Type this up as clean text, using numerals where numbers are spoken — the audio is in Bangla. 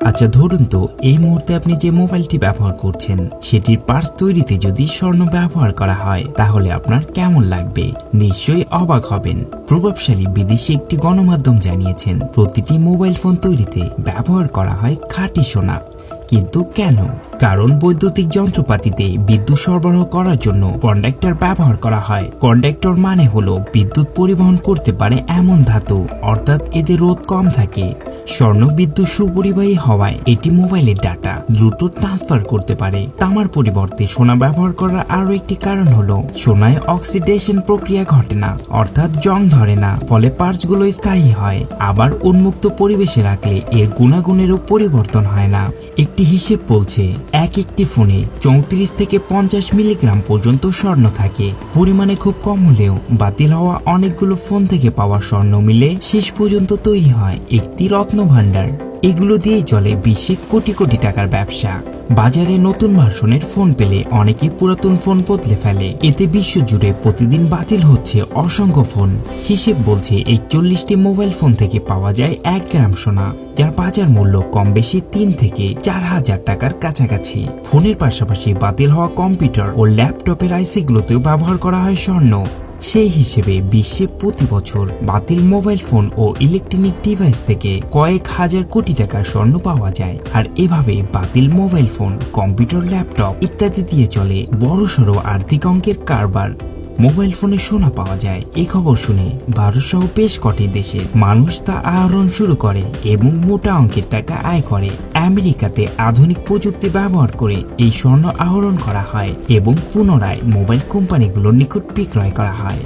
আচ্ছা ধরুন তো এই মুহূর্তে আপনি যে মোবাইলটি ব্যবহার করছেন সেটির পার্টস তৈরিতে যদি স্বর্ণ ব্যবহার করা হয় তাহলে আপনার কেমন লাগবে? নিশ্চয়ই অবাক হবেন। প্রভাবশালী বিদেশি একটি গণমাধ্যম জানিয়েছেন প্রতিটি মোবাইল ফোন তৈরিতে ব্যবহার করা হয় খাঁটি সোনা। কিন্তু কেন? কারণ বৈদ্যুতিক যন্ত্রপাতিতে বিদ্যুৎ সরবরাহ করার জন্য কন্ডাক্টর ব্যবহার করা হয়। কন্ডাক্টর মানে হলো বিদ্যুৎ পরিবহন করতে পারে এমন ধাতু, অর্থাৎ এদের রোধ কম থাকে। স্বর্ণ বিদ্যুৎ সুপরিবাহী হওয়ায় এটি মোবাইলের ডাটা দ্রুত ট্রান্সফার করতে পারে। তামার পরিবর্তে সোনা ব্যবহার করার আরো একটি কারণ হলো সোনায় অক্সিডেশন প্রক্রিয়া ঘটে না, অর্থাৎ জং ধরে না, ফলে পার্টসগুলো স্থায়ী হয়। আবার উন্মুক্ত পরিবেশে রাখলে এর গুণাগুণেরও পরিবর্তন হয় না। একটি হিসেব বলছে একটি ফোনে 34 থেকে 50 মিলিগ্রাম পর্যন্ত স্বর্ণ থাকে। পরিমাণে খুব কম হলেও বাতিল হওয়া অনেকগুলো ফোন থেকে পাওয়া স্বর্ণ মিলে শেষ পর্যন্ত তৈরি হয় একটি রত্ন ভান্ডার। এগুলো দিয়েই চলে বিশ্বে কোটি কোটি টাকার ব্যবসা। বাজারে নতুন ভার্সনের ফোন পেলে অনেকেই পুরাতন ফোন বদলে ফেলে। এতে বিশ্বজুড়ে প্রতিদিন বাতিল হচ্ছে অসংখ্য ফোন। হিসেব বলছে এই 40টি মোবাইল ফোন থেকে পাওয়া যায় 1 গ্রাম সোনা, যার বাজার মূল্য কম বেশি 3 থেকে 4,000 টাকার কাছাকাছি। ফোনের পাশাপাশি বাতিল হওয়া কম্পিউটার ও ল্যাপটপের আইসিগুলোতেও ব্যবহার করা হয় স্বর্ণ। সেই হিসেবে বিশ্বে প্রতি বছর বাতিল মোবাইল ফোন ও ইলেকট্রনিক ডিভাইস থেকে কয়েক হাজার কোটি টাকার স্বর্ণ পাওয়া যায়। আর এভাবে বাতিল মোবাইল ফোন, কম্পিউটার, ল্যাপটপ ইত্যাদি দিয়ে চলে বড়সড় আর্থিক অঙ্কের কারবার। মোবাইল ফোনে সোনা পাওয়া যায় এই খবর শুনে ভারত সহ বেশ কটি দেশের মানুষ তা আহরণ শুরু করে এবং মোটা অঙ্কের টাকা আয় করে। আমেরিকাতে আধুনিক প্রযুক্তি ব্যবহার করে এই স্বর্ণ আহরণ করা হয় এবং পুনরায় মোবাইল কোম্পানিগুলোর নিকট বিক্রয় করা হয়।